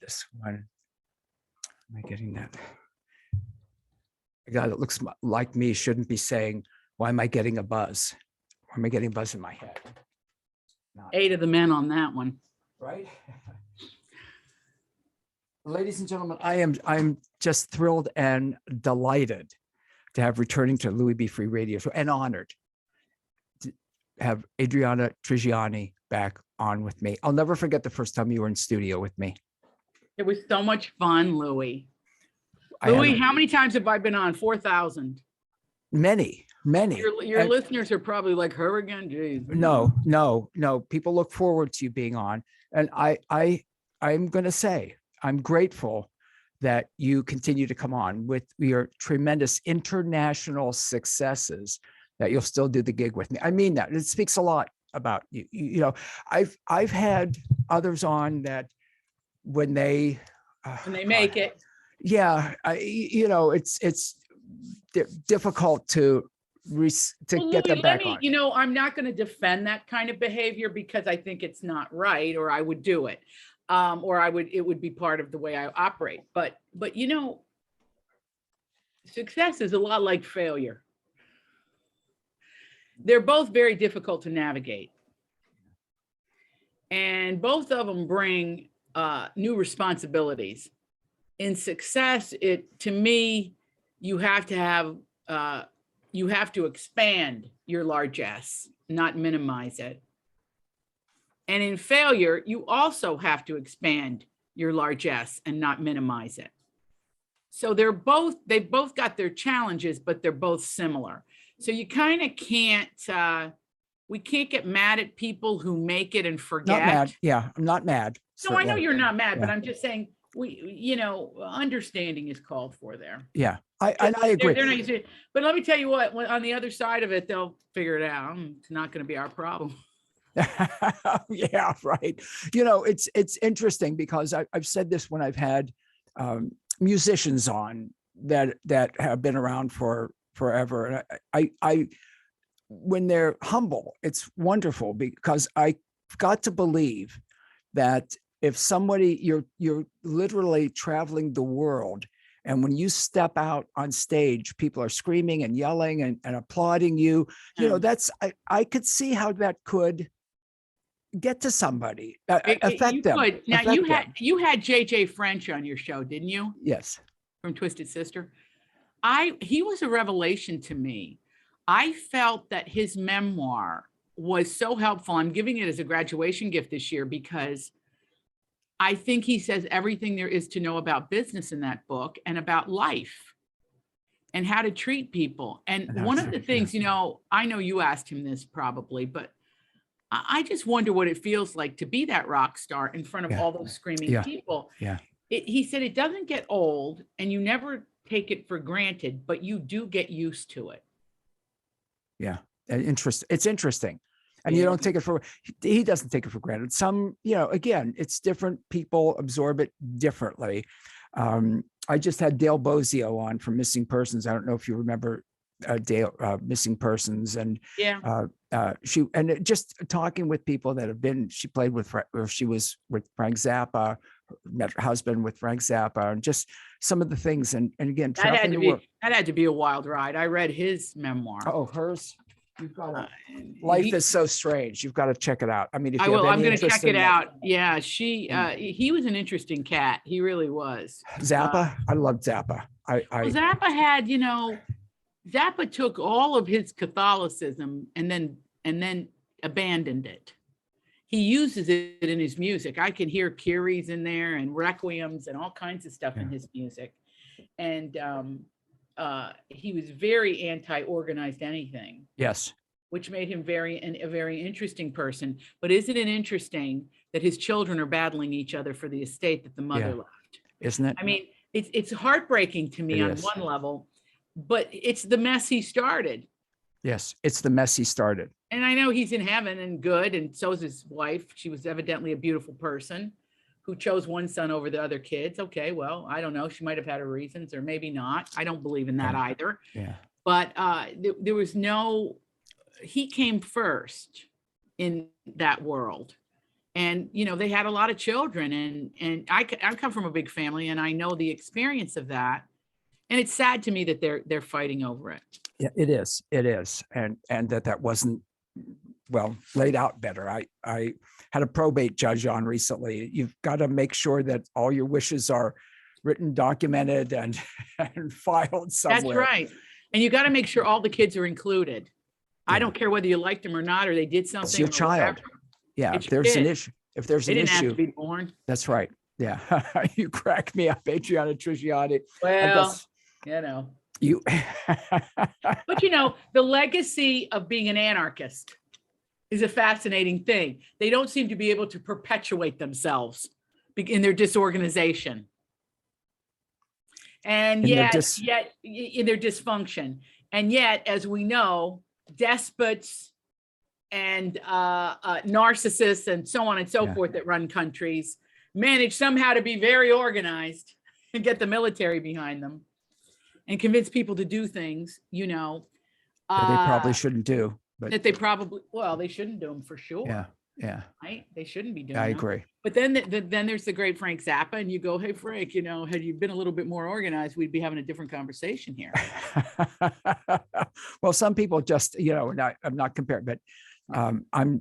this one. Am I getting that? A guy that looks like me shouldn't be saying, why am I getting a buzz? Why am I getting a buzz in my head? Not 8 of the men on that one. right. Ladies and gentlemen, I'm just thrilled and delighted to have returning to Louis B. Free Radio Show and honored to have Adriana Trigiani back on with me. I'll never forget the first time you were in studio with me. It was so much fun, Louis. Louis, how many times have I been on? 4,000. Many. Your listeners are probably like, her again? Jeez. No. People look forward to you being on. And I'm going to say, I'm grateful that you continue to come on with your tremendous international successes, that you'll still do the gig with me. I mean that. It speaks a lot about you. You know, I've had others on that when they make it. Yeah, it's difficult to get them back on. You know, I'm not going to defend that kind of behavior because I think it's not right, or I would do it. It would be part of the way I operate. But you know, success is a lot like failure. They're both very difficult to navigate. And both of them bring new responsibilities. In success, to me, you have to expand your largesse, not minimize it. And in failure, you also have to expand your largesse and not minimize it. So they both got their challenges, but they're both similar. So you kind of we can't get mad at people who make it and forget. Not mad. Yeah, I'm not mad. No, I know you're not mad, but I'm just saying, understanding is called for there. Yeah, I agree. They're not used to it. But let me tell you what, on the other side of it, they'll figure it out. It's not going to be our problem. Yeah, right. You know, it's interesting because I've said this when I've had musicians on that have been around for forever. And I when they're humble, it's wonderful because I got to believe that if somebody, you're literally traveling the world, and when you step out on stage, people are screaming and yelling and applauding you. You know, that's I could see how that could get to somebody, affect them. Now you had JJ French on your show, didn't you? Yes. From Twisted Sister. He was a revelation to me. I felt that his memoir was so helpful. I'm giving it as a graduation gift this year because I think he says everything there is to know about business in that book and about life and how to treat people. And one of the things, I know you asked him this probably, but I just wonder what it feels like to be that rock star in front of all those screaming people. Yeah. He said it doesn't get old and you never take it for granted, but you do get used to it. Yeah. It's interesting. And you don't take it he doesn't take it for granted. Some, again, it's different. People absorb it differently. I just had Dale Bozio on from Missing Persons. I don't know if you remember Dale, Missing Persons. And just talking with people that have been, she was with Frank Zappa, met her husband with Frank Zappa, and just some of the things. And again, that had to be a wild ride. I read his memoir. Oh, hers. You've got to, Life is so strange. You've got to check it out. I mean, if you have I'm going to check it out. That. Yeah, he was an interesting cat. He really was. Zappa, I loved Zappa. Zappa had, Zappa took all of his Catholicism and then abandoned it. He uses it in his music. I can hear Kyries in there and requiems and all kinds of stuff in his music. And he was very anti-organized anything. Yes. Which made him a very interesting person. But isn't it interesting that his children are battling each other for the estate that the mother left? Isn't it? I mean, it's heartbreaking to me on one level, but it's the mess he started. Yes, it's the mess he started. And I know he's in heaven and good, and so is his wife. She was evidently a beautiful person who chose one son over the other kids. Okay, well, I don't know. She might have had her reasons, or maybe not. I don't believe in that either. Yeah. But there was he came first in that world. And, they had a lot of children, and I come from a big family, and I know the experience of that. And it's sad to me that they're fighting over it. Yeah, it is. It is. And that wasn't well laid out better. I had a probate judge on recently. You've got to make sure that all your wishes are written, documented, and filed somewhere. That's right. And you got to make sure all the kids are included. Yeah. I don't care whether you liked them or not, or they did something. It's your child. Whatever. Yeah. If there's an issue, they didn't have to be born. That's right. Yeah. You crack me up, Adriana Trigiani. Well, you. But the legacy of being an anarchist is a fascinating thing. They don't seem to be able to perpetuate themselves in their disorganization. And yet in their dysfunction. And yet, as we know, despots and narcissists and so on and so forth that run countries manage somehow to be very organized and get the military behind them and convince people to do things, that they probably shouldn't do. But that they shouldn't do them for sure. Yeah. Right? They shouldn't be doing I them. agree. But then there's the great Frank Zappa, and you go, hey, Frank, had you been a little bit more organized, we'd be having a different conversation here. Well, some people just, I'm not comparing, but I'm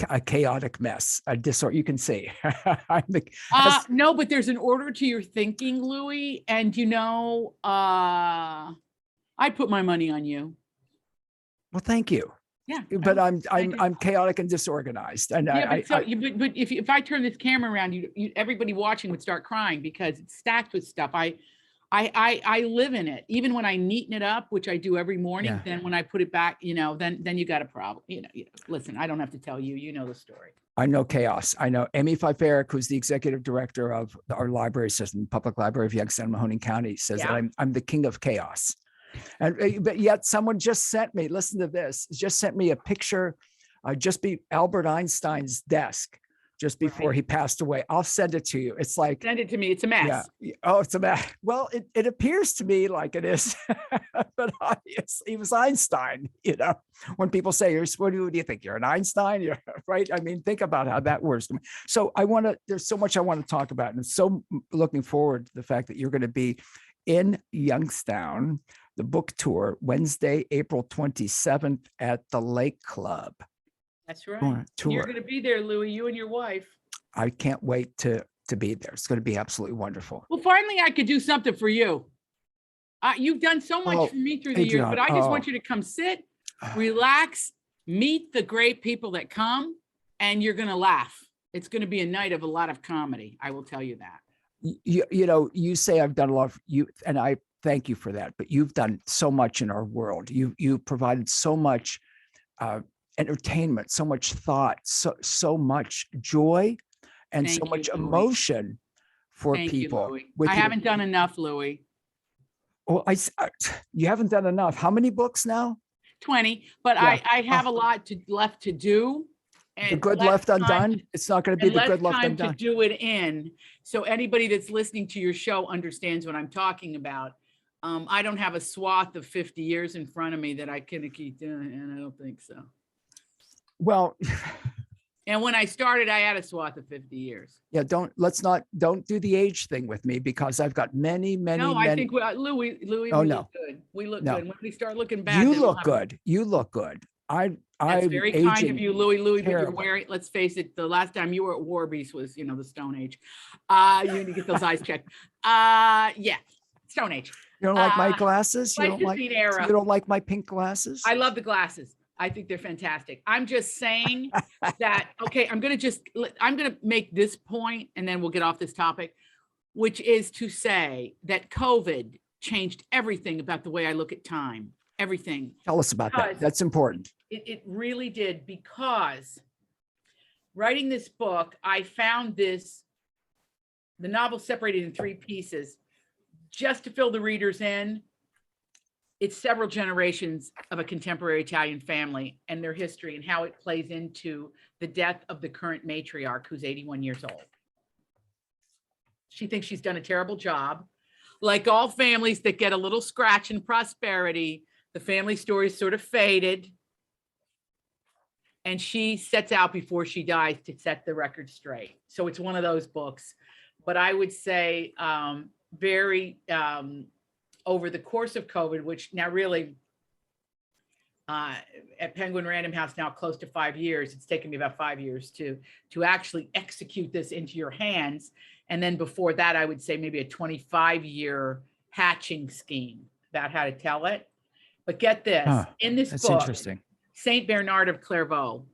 a chaotic mess. You can see. No, but there's an order to your thinking, Louis. And, I put my money on you. Well, thank you. Yeah, but I'm chaotic and disorganized, and but if I turn this camera around, everybody watching would start crying because it's stacked with stuff. I live in it. Even when I neaten it up, which I do every morning, then when I put it back, then you got a problem. Listen, I don't have to tell you. You know the story. I know chaos. I know Amy Pfeiffer, who's the executive director of our library system, Public Library of Youngstown, Mahoning County, says that I'm the king of chaos. But yet someone just sent me, listen to this, just sent me a picture, Albert Einstein's desk just before he passed away. I'll send it to you. It's like, send it to me. It's a mess. Yeah. Oh, it's a mess. Well, it appears to me like it is, but obviously he was Einstein, when people say, what do you think? You're an Einstein, right? I mean, think about how that works. So there's so much I want to talk about. And so looking forward to the fact that you're going to be in Youngstown, the book tour, Wednesday, April 27th at the Lake Club. That's right. You're going to be there, Louis, you and your wife. I can't wait to be there. It's going to be absolutely wonderful. Well, finally, I could do something for you. You've done so much for me through the years, but I just want you to come sit, relax, meet the great people that come, and you're going to laugh. It's going to be a night of a lot of comedy. I will tell you that. You say I've done a lot of you, and I thank you for that, but you've done so much in our world. You provided so much entertainment, so much thought, so much joy, and so much emotion for people. I haven't done enough, Louis. Well, you haven't done enough. How many books now? 20, but I have a lot left to do. And the Good Left Undone. It's not going to be the Good Left Undone. To do it in, so anybody that's listening to your show understands what I'm talking about. I don't have a swath of 50 years in front of me that I can keep doing, and I don't think so. Well, and when I started, I had a swath of 50 years. Yeah, don't do the age thing with me, because I've got many. No, I think Louis, look good. We look good. When we start looking back, you look good. You look good. That's very kind of you, Louis. But you're wearing, let's face it, the last time you were at Warby's was, the Stone Age. You need to get those eyes checked. Stone Age. You don't like my glasses? You era. You don't like my pink glasses? I love the glasses. I think they're fantastic. I'm just saying that, okay, I'm going to make this point, and then we'll get off this topic, which is to say that COVID changed everything about the way I look at time. Everything. Tell us about that. That's important. It really did, because writing this book, I found the novel separated in 3 pieces just to fill the readers in. It's several generations of a contemporary Italian family and their history, and how it plays into the death of the current matriarch, who's 81 years old. She thinks she's done a terrible job. Like all families that get a little scratch in prosperity, the family story sort of faded. and she sets out before she dies to set the record straight. So it's one of those books. But I would say over the course of COVID, which now really at Penguin Random House now close to 5 years, it's taken me about 5 years to actually execute this into your hands. And then before that, I would say maybe a 25-year hatching scheme about how to tell it. But get this, in this that's book, interesting. Saint Bernard of Clairvaux,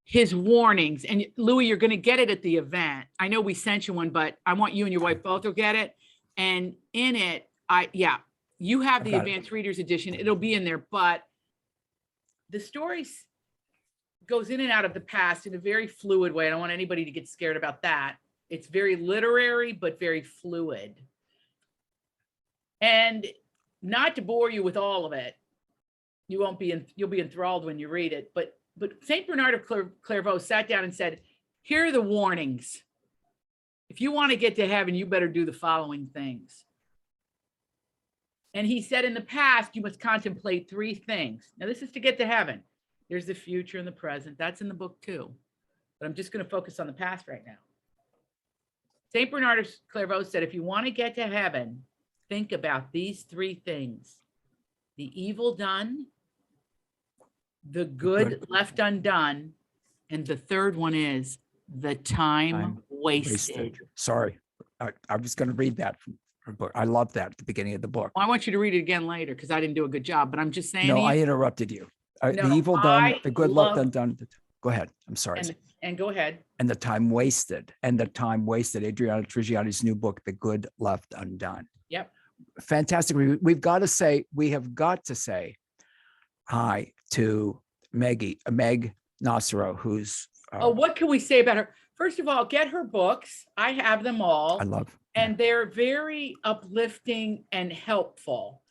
his warnings, and Louis, you're going to get it at the event. I know we sent you one, but I want you and your wife both to get it. And in it, you have the advanced readers edition. It'll be in there, but the stories goes in and out of the past in a very fluid way. I don't want anybody to get scared about that. It's very literary, but very fluid. And not to bore you with all of it, you'll be enthralled when you read it. But Saint Bernard of Clairvaux sat down and said, here are the warnings. If you want to get to heaven, you better do the following things. And he said, in the past, you must contemplate 3 things. Now, this is to get to heaven. There's the future and the present. That's in the book too. But I'm just going to focus on the past right now. Saint Bernard of Clairvaux said, if you want to get to heaven, think about these 3 things: the evil done, the good left undone, and the third one is the time wasted. Sorry, I was going to read that from her book. I love that at the beginning of the book. Well, I want you to read it again later because I didn't do a good job, but I'm just saying. No, I interrupted you. The evil done, the good left undone. Go ahead. I'm sorry. And go ahead. And the time wasted. Adriana Trigiani's new book, The Good Left Undone. Yep. Fantastic. We have got to say hi to Meg Nasero, who's what can we say about her? First of all, get her books. I have them all. I love. And they're very uplifting and helpful.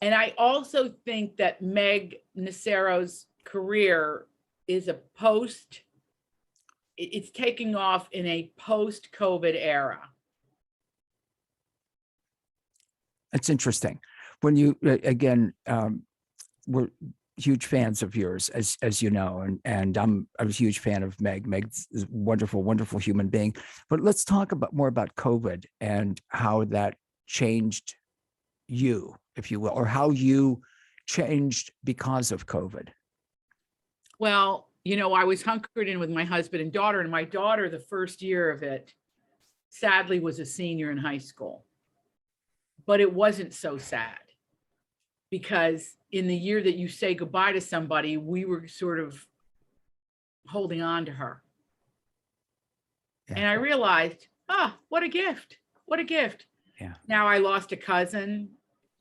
And I also think that Meg Nasero's career is it's taking off in a post-COVID era. It's interesting. When you, again, we're huge fans of yours, as you know, and I was a huge fan of Meg. Meg's a wonderful, wonderful human being. But let's talk more about COVID and how that changed you, if you will, or how you changed because of COVID. Well, I was hunkered in with my husband and daughter, and my daughter, the first year of it, sadly was a senior in high school. But it wasn't so sad, because in the year that you say goodbye to somebody, we were sort of holding on to her. Yeah. And I realized, what a gift. What a gift. Yeah. Now I lost a cousin.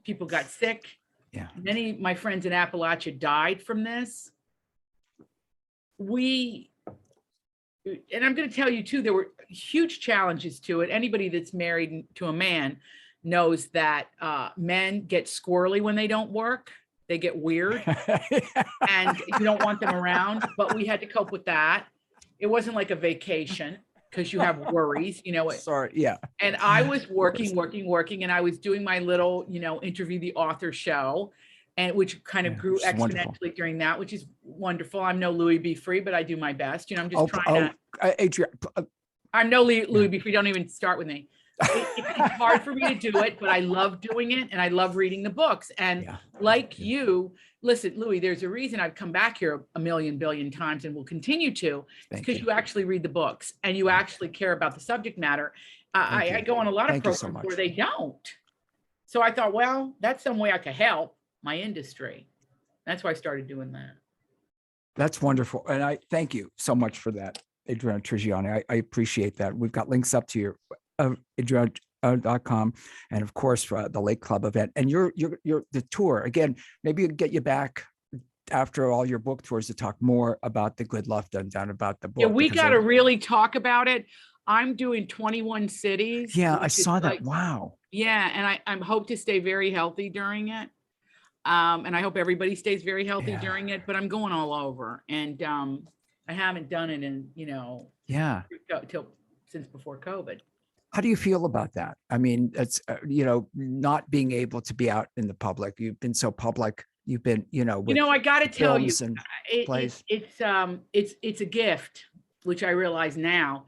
People got sick. Yeah. Many of my friends in Appalachia died from this. And I'm going to tell you too, there were huge challenges to it. Anybody that's married to a man knows that men get squirrely when they don't work. They get weird and you don't want them around, but we had to cope with that. It wasn't like a vacation because you have worries, Sorry, yeah. And I was working, and I was doing my little, interview the author show, and which kind of grew exponentially wonderful during that, which is wonderful. I'm no Louis B. Free, but I do my best. I'm just trying to. Adrian, I'm no Louis B. Free. Don't even start with me. It's hard for me to do it, but I love doing it, and I love reading the books. And you, listen, Louis, there's a reason I've come back here a million billion times and will continue to, because you actually read the books and you actually care about the subject matter. I go on a lot of programs where they don't. So I thought, well, that's some way I could help my industry. That's why I started doing that. That's wonderful. And I thank you so much for that, Adriana Trigiani. I appreciate that. We've got links up to your Adri-addicts.com, and of course for the Lake Club event, and your the tour again. Maybe we'll get you back after all your book tours to talk more about the Good Left Undone, about the book. Yeah, we got to really talk about it. I'm doing 21 cities. Yeah, I saw that. Wow. Yeah, and I hope to stay very healthy during it. And I hope everybody stays very healthy during it. But I'm going all over, and I haven't done it in since before COVID. How do you feel about that? I mean, it's, not being able to be out in the public. You've been so public you've been, with I got to tell you, films and plays. it's a gift, which I realize now.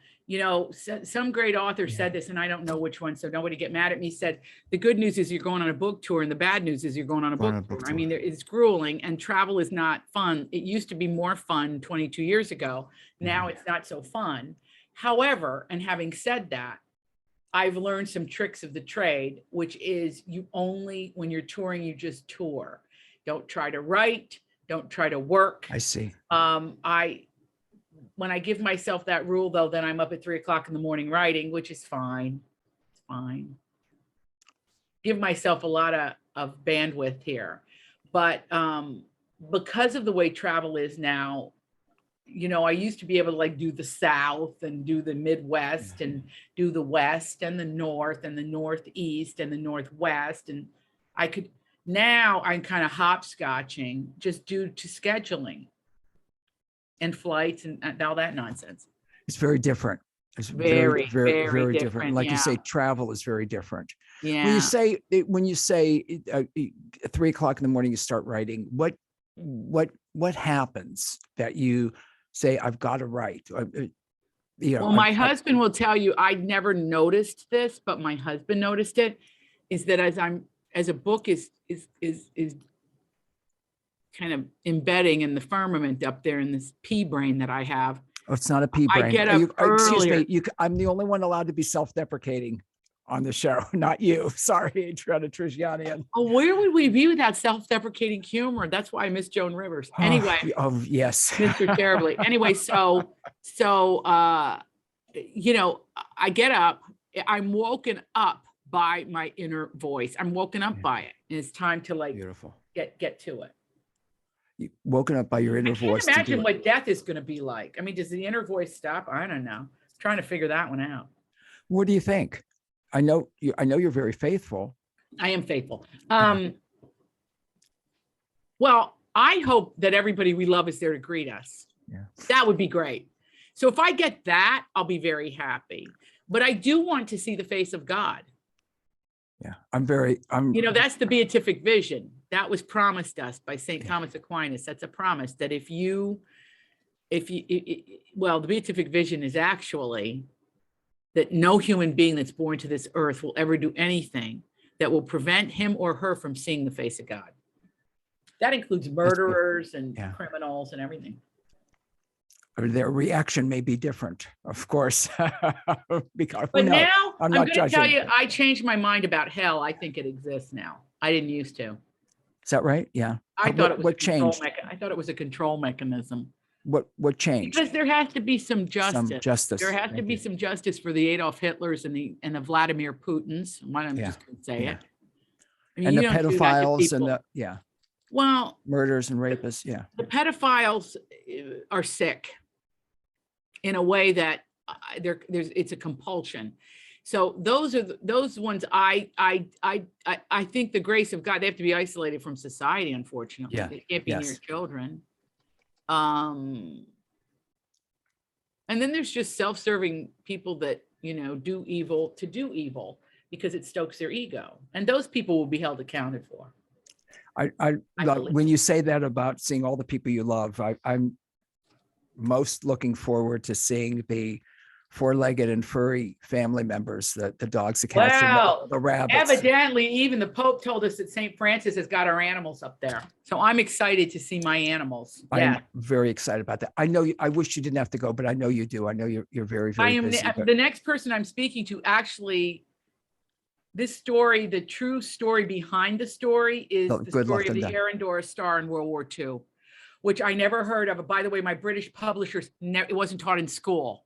Some great author said this, and I don't know which one, so nobody get mad at me, said, the good news is you're going on a book tour, and the bad news is you're going on a book tour. I mean, it's grueling, and travel is not fun. It used to be more fun 22 years ago. Now it's not so fun. However, and having said that, I've learned some tricks of the trade, which is when you're touring, you just tour. Don't try to write. Don't try to work. I see. When I give myself that rule, though, then I'm up at 3:00 in the morning writing, which is fine. It's fine. Give myself a lot of bandwidth here. But because of the way travel is now, I used to be able to do the South and do the Midwest and do the West and the North and the Northeast and the Northwest. And now I'm kind of hopscotching just due to scheduling and flights and all that nonsense. It's very different. It's very different. Like you say, travel is very different. Yeah. When you say 3:00 in the morning, you start writing, what happens that you say, I've got to write? Well, my husband will tell you, I never noticed this, but my husband noticed it, is that as a book is kind of embedding in the firmament up there in this pea brain that I have. Oh, it's not a pea brain. I get up earlier. Excuse me. I'm the only one allowed to be self-deprecating on the show, not you. Sorry, Adriana Trigiani. Oh, where would we be without self-deprecating humor? That's why I miss Joan Rivers. Anyway. Oh, yes. Mr. Terribly. Anyway, so I get up. I'm woken up by my inner voice. I'm woken up by it. And it's time to beautiful. Get to it. Woken up by your inner voice. I can't imagine what death is going to be like. I mean, does the inner voice stop? I don't know. I'm trying to figure that one out. What do you think? I know you're very faithful. I am faithful. Well, I hope that everybody we love is there to greet us. Yeah. That would be great. So if I get that, I'll be very happy. But I do want to see the face of God. Yeah, that's the beatific vision that was promised us by St. Thomas Aquinas. That's a promise that the beatific vision is actually that no human being that's born to this earth will ever do anything that will prevent him or her from seeing the face of God. That includes murderers and criminals and everything. Their reaction may be different, of course. But now I'm going to tell you, I changed my mind about hell. I think it exists now. I didn't used to. Is that right? Yeah. I thought it was I thought it was a control mechanism. What changed? Because there has to be some justice. There has to be some justice for the Adolf Hitlers and the Vladimir Putins. I'm just going to say it. I mean, and the pedophiles and murders and rapists. Yeah. The pedophiles are sick in a way that it's a compulsion. So those are those ones. I think the grace of God, they have to be isolated from society. Unfortunately, they can't be near children. And then there's just self-serving people that do evil to do evil because it stokes their ego, and those people will be held accounted for. When you say that about seeing all the people you love, I'm most looking forward to seeing the four-legged and furry family members, the dogs, the cats, and the rabbits. Evidently, even the Pope told us that St. Francis has got our animals up there. So I'm excited to see my animals. I'm very excited about that. I know I wish you didn't have to go, but I know you do. I know you're very, very busy. The next person I'm speaking to, actually, this story, the true story behind the story is the story of the Arendora Star in World War II, which I never heard of. By the way, my British publishers, it wasn't taught in school.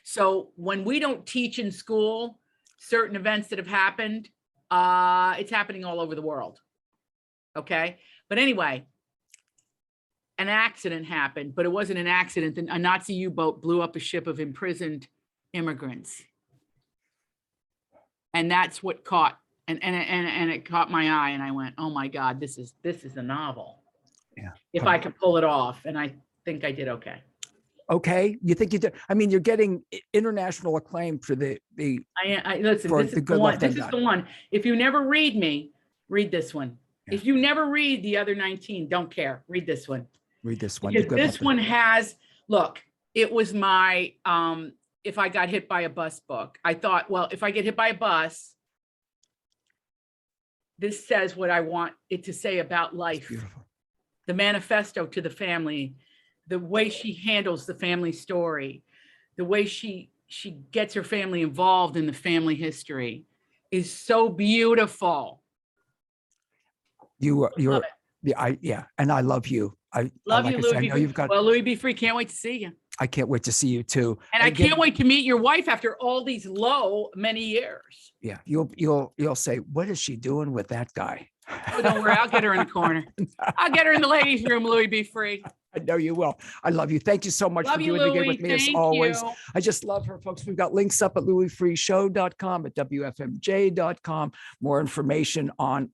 So when we don't teach in school certain events that have happened, it's happening all over the world. Okay. But anyway, an accident happened, but it wasn't an accident. A Nazi U-boat blew up a ship of imprisoned immigrants. And that's what caught, and it caught my eye, and I went, oh my God, this is a novel. Yeah. If I could pull it off. And I think I did okay. Okay, you think you did? I mean, you're getting international acclaim for the. Listen. This is the one. This is the one. If you never read me, read this one. If you never read the other 19, don't care. Read this one. Read this one. Because this one has, look, it was my If I Got Hit by a Bus book. I thought, well, if I get hit by a bus, this says what I want it to say about life. The manifesto to the family, the way she handles the family story, the way she gets her family involved in the family history is so beautiful. You're and I love you. Love like you, I said, I Louis. know you've got. Well, Louis B. Free, can't wait to see you. I can't wait to see you too. And I can't wait to meet your wife after all these many years. Yeah, you'll say, what is she doing with that guy? Oh, don't worry, I'll get her in the corner. I'll get her in the ladies' room, Louis B. Free. I know you will. I love you. Thank you so much for doing it again with me as always. I just love her, folks. We've got links up at louisfreeshow.com, at wfmj.com. More information on